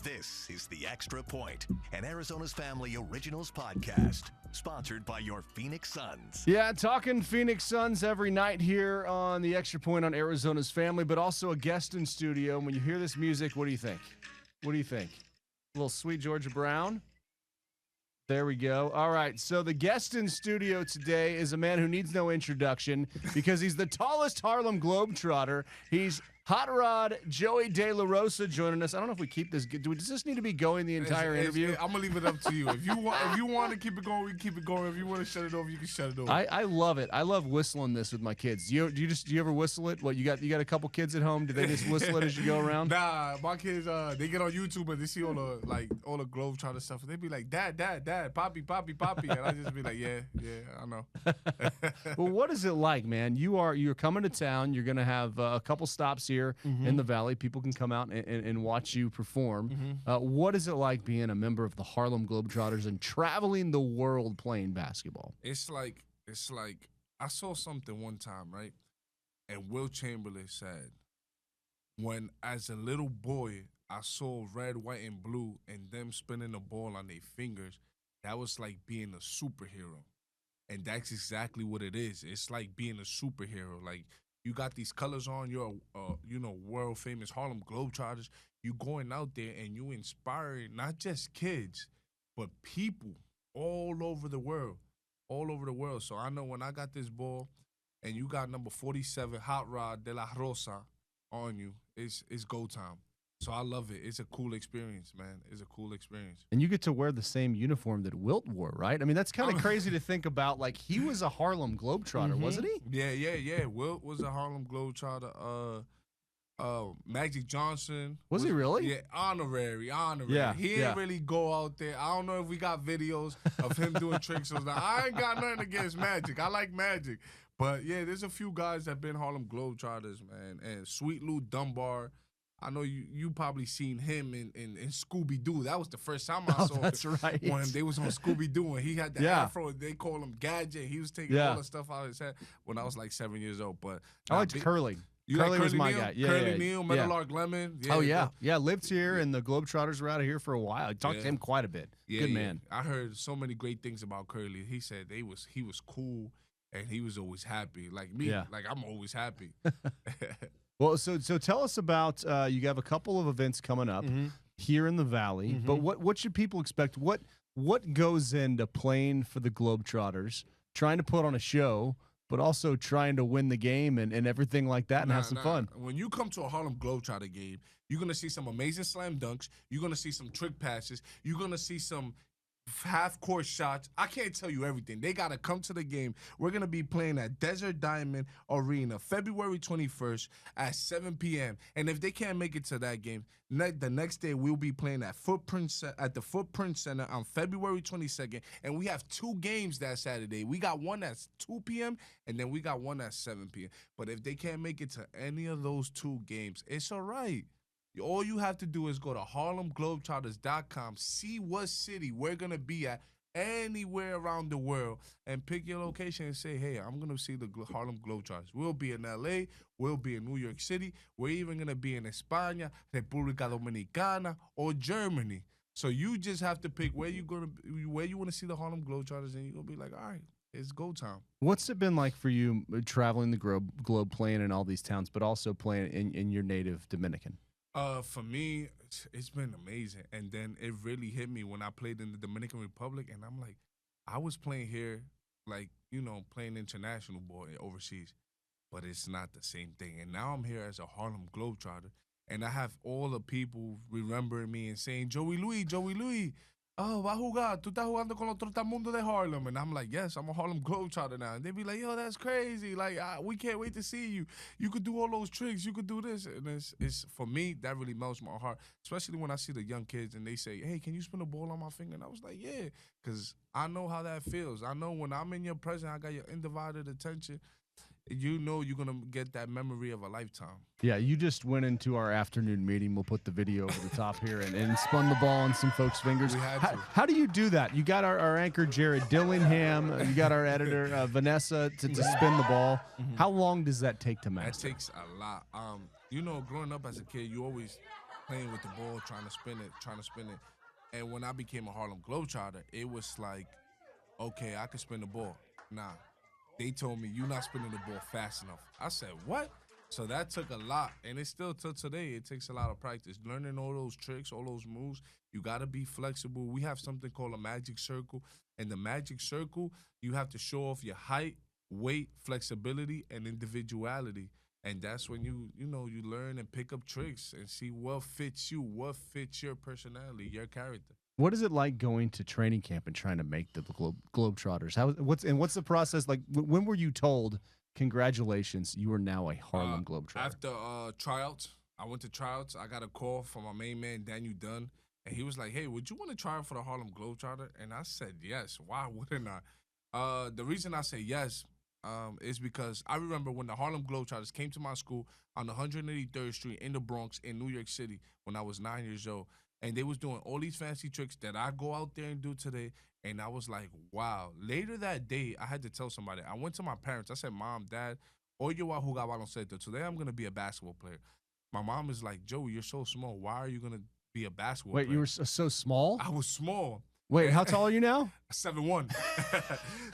This is The Extra Point, an Arizona's Family Originals podcast, sponsored by your Phoenix Suns. Yeah, talking Phoenix Suns every night here on The Extra Point on Arizona's Family, but also a guest in studio. When you hear this music, what do you think? What do you think? A little Sweet Georgia Brown? There we go. All right, so the guest in studio today is a man who needs no introduction because he's the tallest Harlem Globetrotter. He's Hot Rod Joey De La Rosa joining us. I don't know if we keep this. Does this need to be going the entire interview? I'm gonna leave it up to you. If you want to keep it going, we can keep it going. If you want to shut it over, you can shut it over. I love it. I love whistling this with my kids. Do you ever whistle it? What you got a couple kids at home? Do they just whistle it as you go around? Nah, my kids they get on YouTube and they see all the Globetrotter stuff and they be like, Dad, Poppy, and I just be like, yeah, I know. Well, what is it like, man? You're coming to town. You're gonna have a couple stops here in the Valley. People can come out and watch you perform. What is it like being a member of the Harlem Globetrotters and traveling the world playing basketball? It's like I saw something one time, right? And Will Chamberlain said, when as a little boy I saw red, white, and blue and them spinning the ball on their fingers, that was like being a superhero. And that's exactly what it is. It's like being a superhero. Like, you got these colors on, you're world famous Harlem Globetrotters. You going out there and you inspiring not just kids, but people all over the world. So I know when I got this ball and you got number 47, Hot Rod De La Rosa on you, it's go time. So I love it. It's a cool experience, man. It's a cool experience. And you get to wear the same uniform that Wilt wore, right? I mean, that's kind of crazy to think about. Like, he was a Harlem Globetrotter, wasn't he? Yeah. Wilt was a Harlem Globetrotter. Magic Johnson. Was he really? Yeah, honorary. Yeah, he didn't really go out there. I don't know if we got videos of him doing tricks. I ain't got nothing against Magic. I like Magic. But, yeah, there's a few guys that been Harlem Globetrotters, man. And Sweet Lou Dunbar. I know you probably seen him in Scooby-Doo. That was the first time I saw that's him. Right. When they was on Scooby-Doo and he had the afro. They call him Gadget. He was taking all the stuff out of his head when I was like 7 years old. But I liked curling. Curly was my Neal? guy. Yeah, Curly Neal, Meadowlark Lemon. Yeah, Yeah, lived here, and the Globetrotters were out of here for a while. I talked to him quite a bit. Good man. I heard so many great things about Curly. He said he was cool and he was always happy. Like me, like I'm always happy. Well, so tell us about you have a couple of events coming up here in the Valley, but what should people expect? What goes into playing for the Globetrotters, trying to put on a show, but also trying to win the game and everything like that and have some fun? When you come to a Harlem Globetrotter game, you're going to see some amazing slam dunks. You're going to see some trick passes. You're going to see some half-court shots. I can't tell you everything. They got to come to the game. We're going to be playing at Desert Diamond Arena February 21st at 7 p.m. And if they can't make it to that game, the next day we'll be playing at the Footprint Center on February 22nd. And we have two games that Saturday. We got one at 2 p.m. and then we got one at 7 p.m. But if they can't make it to any of those two games, it's all right. All you have to do is go to HarlemGlobetrotters.com, see what city we're going to be at anywhere around the world, and pick your location and say, hey, I'm going to see the Harlem Globetrotters. We'll be in L.A., we'll be in New York City, we're even going to be in España, República Dominicana, or Germany. So you just have to pick where you want to see the Harlem Globetrotters, and you're going to be like, all right, it's go time. What's it been like for you traveling the globe playing in all these towns, but also playing in your native Dominican? For me, it's been amazing. And then it really hit me when I played in the Dominican Republic. And I'm like, I was playing here, like, playing international ball overseas. But it's not the same thing. And now I'm here as a Harlem Globetrotter. And I have all the people remembering me and saying, Joey Louis. Oh, va a jugar. Tú estás jugando con los trotamundos de Harlem. And I'm like, yes, I'm a Harlem Globetrotter now. And they be like, yo, that's crazy. Like, we can't wait to see you. You could do all those tricks. You could do this. And it's for me, that really melts my heart, especially when I see the young kids and they say, hey, can you spin a ball on my finger? And I was like, yeah, because I know how that feels. I know when I'm in your presence, I got your undivided attention. You're going to get that memory of a lifetime. Yeah, you just went into our afternoon meeting. We'll put the video over the top here and spun the ball on some folks' fingers. We had to. How do you do that? You got our anchor, Jared Dillingham. You got our editor, Vanessa, to spin the ball. How long does that take to master? That takes a lot. Growing up as a kid, you always playing with the ball, trying to spin it. And when I became a Harlem Globetrotter, it was like, okay, I can spin the ball. Nah, they told me you're not spinning the ball fast enough. I said, what? So that took a lot, and it still till today. It takes a lot of practice, learning all those tricks, all those moves. You got to be flexible. We have something called a magic circle, and the magic circle, you have to show off your height, weight, flexibility, and individuality. And that's when you learn and pick up tricks and see what fits you, what fits your personality, your character. What is it like going to training camp and trying to make the Globetrotters? What's the process like? When were you told, congratulations, you are now a Harlem Globetrotter? After tryouts, I went to tryouts. I got a call from my main man, Daniel Dunn, and he was like, hey, would you want to try out for the Harlem Globetrotter? And I said yes. Why wouldn't I? The reason I say yes is because I remember when the Harlem Globetrotters came to my school on 183rd Street in the Bronx in New York City when I was 9 years old. And they was doing all these fancy tricks that I go out there and do today. And I was like, wow. Later that day, I had to tell somebody. I went to my parents. I said, Mom, Dad, hoy yo voy a jugar baloncesto. Today I'm going to be a basketball player. My mom is like, Joey, you're so small. Why are you going to be a basketball Wait, player? you were so small? I was small. Wait, how tall are you now? 7'1".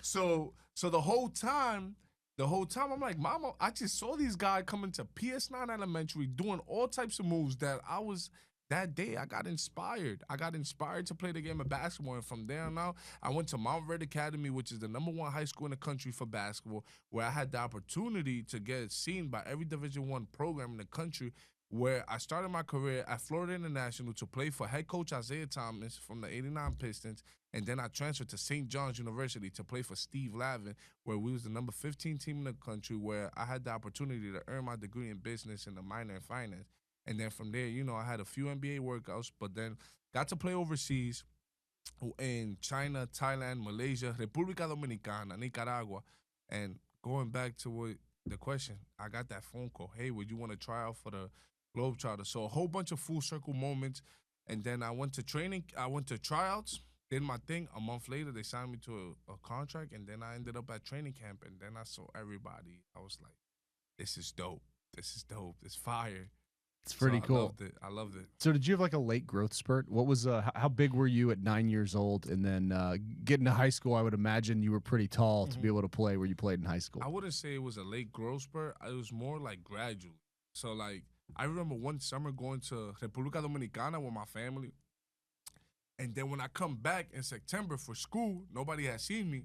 So the whole time, I'm like, Mama, I just saw these guys coming to PS9 Elementary doing all types of moves that day I got inspired. I got inspired to play the game of basketball. And from there on out, I went to Mount Red Academy, which is the #1 high school in the country for basketball, where I had the opportunity to get seen by every Division I program in the country, where I started my career at Florida International to play for head coach Isaiah Thomas from the '89 Pistons. And then I transferred to St. John's University to play for Steve Lavin, where we was the number 15 team in the country, where I had the opportunity to earn my degree in business and a minor in finance. And then from there, I had a few NBA workouts, but then got to play overseas in China, Thailand, Malaysia, República Dominicana, Nicaragua. And going back to the question, I got that phone call. Hey, would you want to try out for the Globetrotter? So a whole bunch of full circle moments. And then I went to training. I went to tryouts, did my thing. A month later, they signed me to a contract. And then I ended up at training camp. And then I saw everybody. I was like, this is dope. This is dope. It's fire. It's pretty cool. I loved it. So did you have like a late growth spurt? What was how big were you at 9 years old? And then getting to high school, I would imagine you were pretty tall to be able to play where you played in high school. I wouldn't say it was a late growth spurt. It was more like gradual. So like I remember one summer going to República Dominicana with my family. And then when I come back in September for school, nobody had seen me.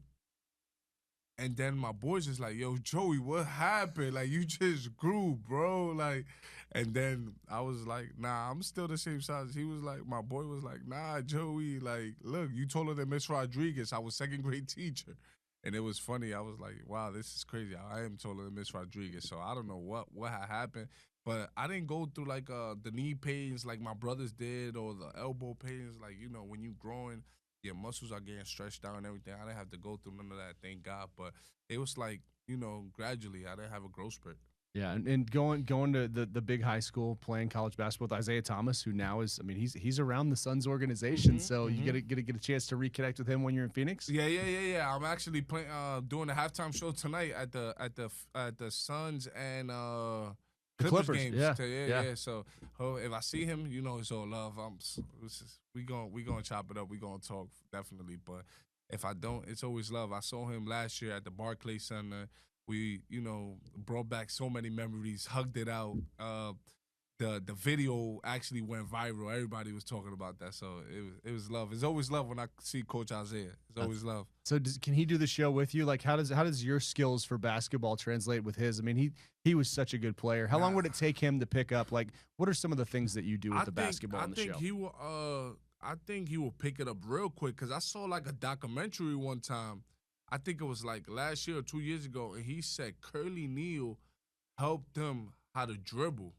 And then my boys is like, yo, Joey, what happened? Like, you just grew, bro. Like, and then I was like, nah, I'm still the same size. He was like, my boy was like, nah, Joey, like, look, you taller than Miss Rodriguez. I was second grade teacher. And it was funny. I was like, wow, this is crazy. I am taller than Miss Rodriguez. So I don't know what had happened. But I didn't go through, like, the knee pains like my brothers did or the elbow pains. Like, when you growing, your muscles are getting stretched out and everything. I didn't have to go through none of that, thank God. But it was like, gradually, I didn't have a growth spurt. Yeah, and going to the big high school, playing college basketball with Isaiah Thomas, who now is, I mean, he's around the Suns organization, so you get a chance to reconnect with him when you're in Phoenix. Yeah. I'm actually playing, doing a halftime show tonight at the Suns and Clippers games. Yeah. So if I see him, it's all love. We gonna chop it up. We gonna talk definitely. But if I don't, it's always love. I saw him last year at the Barclays Center. We brought back so many memories. Hugged it out. The video actually went viral. Everybody was talking about that. So it was love. It's always love when I see Coach Isaiah. It's always love. So can he do the show with you? Like how does your skills for basketball translate with his? I mean, he was such a good player. How long would it take him to pick up? Like, what are some of the things that you do with the basketball in the show? I think he will pick it up real quick because I saw like a documentary one time. I think it was like last year or 2 years ago, and he said Curly Neal helped him how to dribble.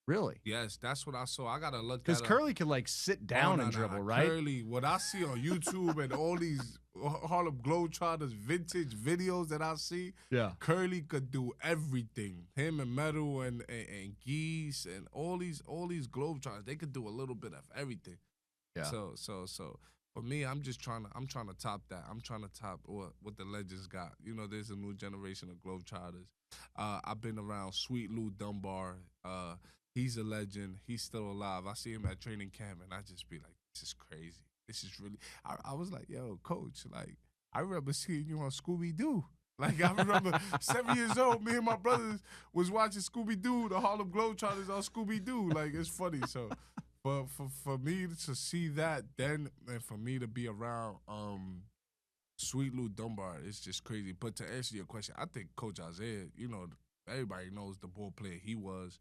Really? Yes, that's what I saw. I gotta look because Curly could like sit down and dribble, right? Curly, what I see on YouTube and all these Harlem Globetrotters vintage videos that I see, Curly could do everything. Him and Metal and Geese and all these Globetrotters, they could do a little bit of everything. Yeah. So for me, I'm trying to top that. I'm trying to top what the legends got. There's a new generation of Globetrotters. I've been around Sweet Lou Dunbar. He's a legend. He's still alive. I see him at training camp, and I just be like, this is crazy. This is really. I was like, yo, coach, like, I remember seeing you on Scooby Doo. Like, I remember 7 years old, me and my brothers was watching Scooby Doo, the Harlem Globetrotters on Scooby Doo. Like, it's funny. So, for me to see that then, and for me to be around Sweet Lou Dunbar, it's just crazy. But to answer your question, I think Coach Isaiah, everybody knows the ball player he was.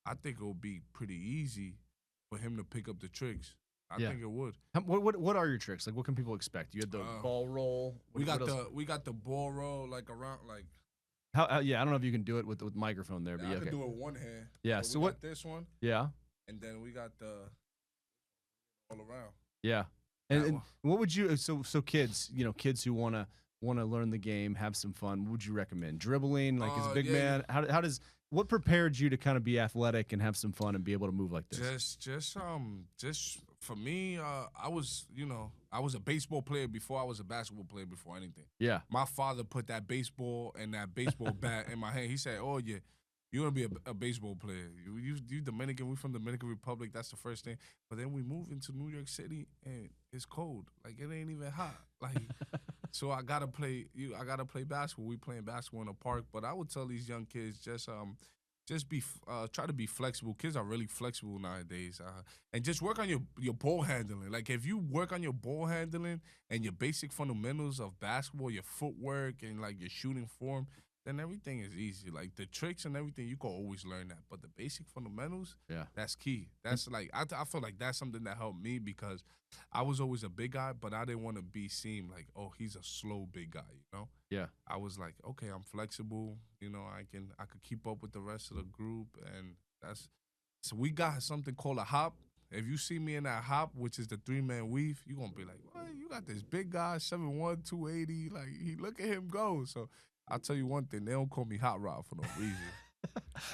I think it would be pretty easy for him to pick up the tricks. I think it would. What are your tricks? Like, what can people expect? You had the ball roll. We got the ball roll like around like. How? Yeah, I don't know if you can do it with microphone there, but I can do it with one hand. Yeah. So what? This one. Yeah. And then we got the all around. Yeah. And what would you? So kids, kids who wanna learn the game, have some fun. What would you recommend? Dribbling, like as a big man. How does? What prepared you to kind of be athletic and have some fun and be able to move like this? Just for me, I was a baseball player before I was a basketball player before anything. Yeah. My father put that baseball and that baseball bat in my hand. He said, "Oh yeah, you're gonna be a baseball player. You Dominican. We from Dominican Republic. That's the first thing. But then we moved into New York City and it's cold. Like it ain't even hot. Like." So I gotta play basketball. We playing basketball in the park. But I would tell these young kids just be try to be flexible. Kids are really flexible nowadays, and just work on your ball handling. Like if you work on your ball handling and your basic fundamentals of basketball, your footwork and like your shooting form, then everything is easy. Like the tricks and everything, you can always learn that. But the basic fundamentals, that's key. That's like I feel like that's something that helped me because I was always a big guy, but I didn't want to be seen like, oh, he's a slow big guy, Yeah. I was like, okay, I'm flexible. I could keep up with the rest of the group, and so we got something called a hop. If you see me in that hop, which is the 3-man weave, you're gonna be like, what? You got this big guy, 7'1", 280, like look at him go. So I'll tell you one thing, they don't call me Hot Rod for no reason.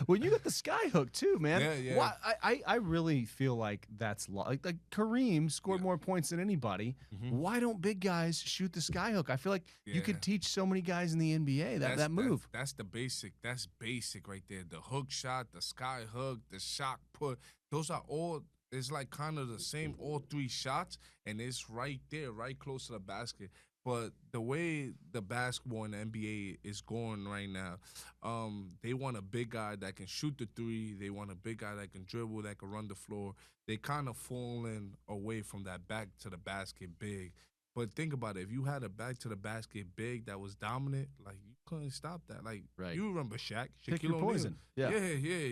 Well, you got the sky hook too, man. Yeah. Why, I really feel like that's like Kareem scored more points than anybody. Mm-hmm. Why don't big guys shoot the sky hook? I feel like you could teach so many guys in the NBA that move. That's the basic. That's basic right there. The hook shot, the sky hook, the shot put. Those are all. It's like kind of the same, all three shots, and it's right there, right close to the basket. But the way the basketball in the NBA is going right now, they want a big guy that can shoot the three. They want a big guy that can dribble, that can run the floor. They kind of falling away from that back to the basket big. But think about it. If you had a back to the basket big that was dominant, like you couldn't stop that. Like you remember Shaq, Pick your poison. Yeah.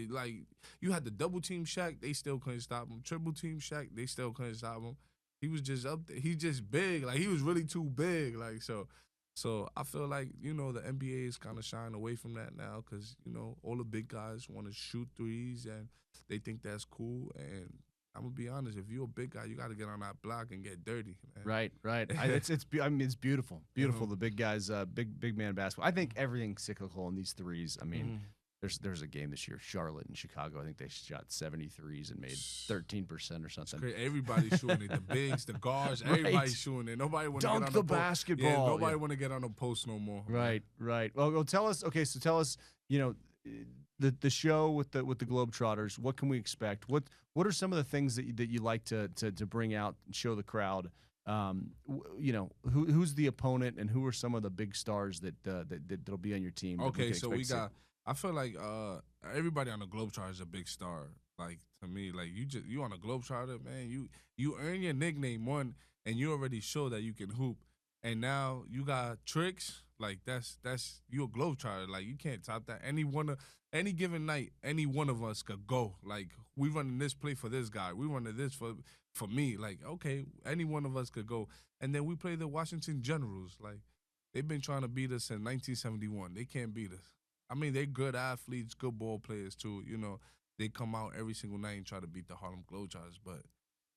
Like you had the double team Shaq, they still couldn't stop him. Triple team Shaq, they still couldn't stop him. He was just up there. He's just big. Like, he was really too big. Like, so I feel like, the NBA is kind of shying away from that now because, all the big guys want to shoot threes and they think that's cool. And I'm going to be honest, if you're a big guy, you got to get on that block and get dirty, man. Right. It's beautiful. Beautiful, the big guys, big man basketball. I think everything's cyclical in these threes. I mean, There's a game this year, Charlotte and Chicago. I think they shot 73s and made 13% or something. Everybody's shooting it. The bigs, the guards, everybody's shooting it. Nobody want to get on the basketball. Yeah, nobody want to get on the post no more. Right. Well, tell us. Okay, so tell us. The show with the Globetrotters. What can we expect? What are some of the things that you like to bring out and show the crowd? Who's the opponent and who are some of the big stars that'll be on your team? Okay, so we got. I feel like everybody on the Globetrotter is a big star. Like to me, like you on the Globetrotter, man. You earn your nickname one, and you already show that you can hoop. And now you got tricks. Like that's you a Globetrotter. Like you can't top that. Any given night, any one of us could go. Like we running this play for this guy. We running this for me. Like okay, any one of us could go. And then we play the Washington Generals. Like they've been trying to beat us in 1971. They can't beat us. I mean, they're good athletes, good ball players, too. They come out every single night and try to beat the Harlem Globetrotters. But,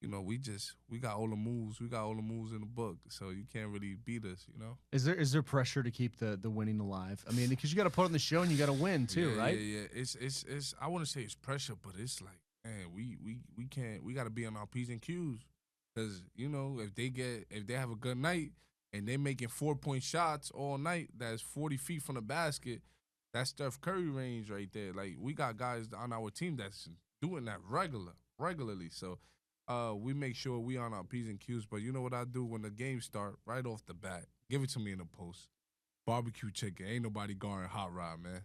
we got all the moves. We got all the moves in the book. So you can't really beat us, Is there pressure to keep the winning alive? I mean, because you got to put on the show and you got to win, too, right? Yeah. It's I wouldn't say it's pressure, but it's like, man, we got to be on our P's and Q's. Because, if they have a good night and they're making 4-point shots all night that's 40 feet from the basket, that's Steph Curry range right there. Like, we got guys on our team that's doing that regularly. So we make sure we on our P's and Q's. But you know what I do when the game start? Right off the bat, give it to me in the post. Barbecue chicken. Ain't nobody guarding Hot Rod, man.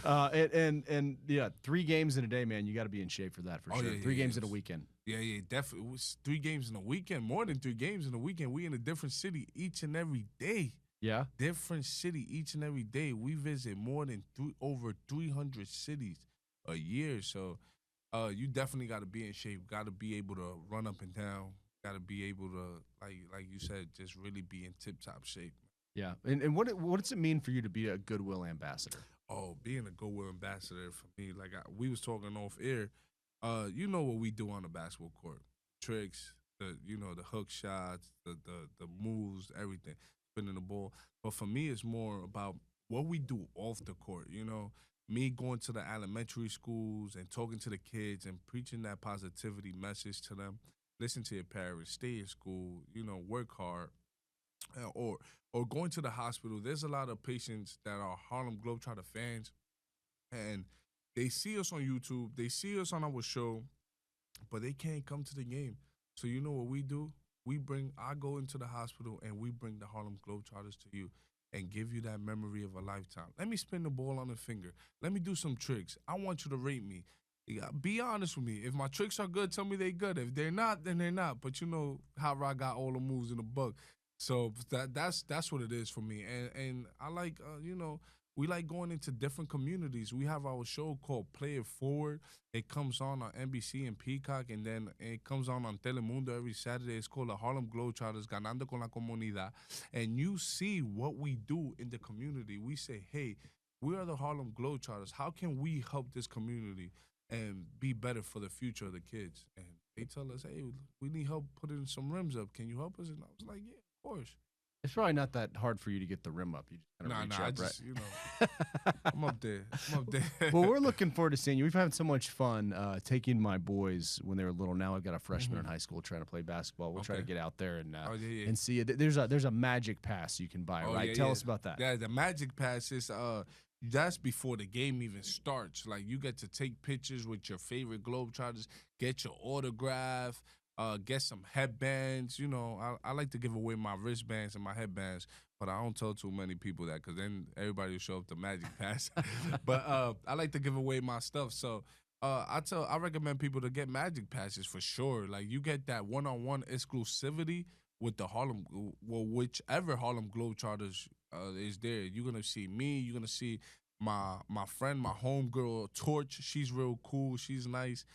And yeah, 3 games in a day, man. You got to be in shape for that for sure. Yeah, 3 games in a weekend. Yeah, definitely. It was 3 games in a weekend. More than 3 games in a weekend. We in a different city each and every day. Yeah. Different city each and every day. We visit more than over 300 cities a year. So you definitely got to be in shape. Got to be able to run up and down. Got to be able to, like you said, just really be in tip-top shape. Yeah. And what does it mean for you to be a goodwill ambassador? Oh, being a goodwill ambassador for me, like we was talking off air, you know what we do on the basketball court. Tricks, the hook shots, the moves, everything, spinning the ball. But for me, it's more about what we do off the court, me going to the elementary schools and talking to the kids and preaching that positivity message to them. Listen to your parents, stay in school, work hard. Or going to the hospital. There's a lot of patients that are Harlem Globetrotter fans, and they see us on YouTube, they see us on our show, but they can't come to the game. So you know what we do? I go into the hospital and we bring the Harlem Globetrotters to you and give you that memory of a lifetime. Let me spin the ball on the finger. Let me do some tricks. I want you to rate me. Be honest with me. If my tricks are good, tell me they're good. If they're not, then they're not. But you know how I got all the moves in the book. So that's what it is for me. And I like, we like going into different communities. We have our show called Play It Forward. It comes on NBC and Peacock, and then it comes on Telemundo every Saturday. It's called the Harlem Globetrotters, Ganando con la Comunidad. And you see what we do in the community. We say, hey, we are the Harlem Globetrotters. How can we help this community and be better for the future of the kids? And they tell us, hey, we need help putting some rims up. Can you help us? And I was like, yeah. Of course. It's probably not that hard for you to get the rim up. You just kind of reach up, I just, I'm up there. Well, we're looking forward to seeing you. We've had so much fun taking my boys when they were little. Now I've got a freshman in high school trying to play basketball. We'll try to get out there and see it. There's a magic pass you can buy, right? Tell us about that. Yeah, the magic pass is that's before the game even starts. Like, you get to take pictures with your favorite Globetrotters, get your autograph. Get some headbands. I like to give away my wristbands and my headbands, but I don't tell too many people that because then everybody will show up the magic pass. But I like to give away my stuff. So I recommend people to get magic passes for sure. Like, you get that one-on-one exclusivity with the whichever Harlem Globetrotters is there. You're gonna see me. You're gonna see my friend, my homegirl Torch. She's real cool. She's nice.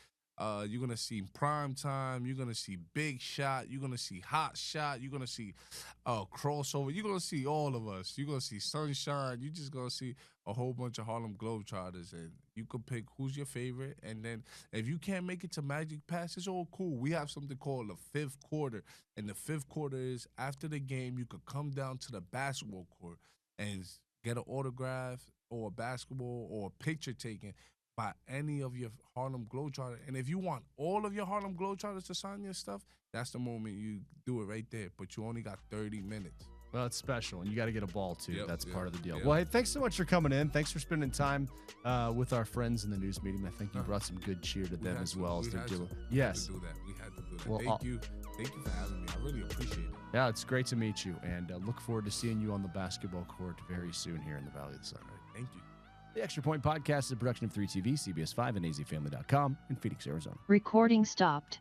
You're going to see Prime Time. You're going to see Big Shot. You're going to see Hot Shot. You're going to see Crossover. You're going to see all of us. You're going to see Sunshine. You're just going to see a whole bunch of Harlem Globetrotters. And you can pick who's your favorite. And then if you can't make it to Magic Pass, it's all cool. We have something called the fifth quarter. And the fifth quarter is after the game, you could come down to the basketball court and get an autograph or a basketball or a picture taken by any of your Harlem Globetrotters. And if you want all of your Harlem Globetrotters to sign your stuff, that's the moment you do it right there. But you only got 30 minutes. Well, it's special, and you got to get a ball, too. That's part of the deal. Well, hey, thanks so much for coming in. Thanks for spending time with our friends in the news meeting. I think you brought some good cheer to them as well. We had to do that. We had to do that. Well, Thank you for having me. I really appreciate it. Yeah, it's great to meet you, and look forward to seeing you on the basketball court very soon here in the Valley of the Sun. Thank you. The Extra Point Podcast is a production of 3TV, CBS5, and azfamily.com in Phoenix, Arizona. Recording stopped.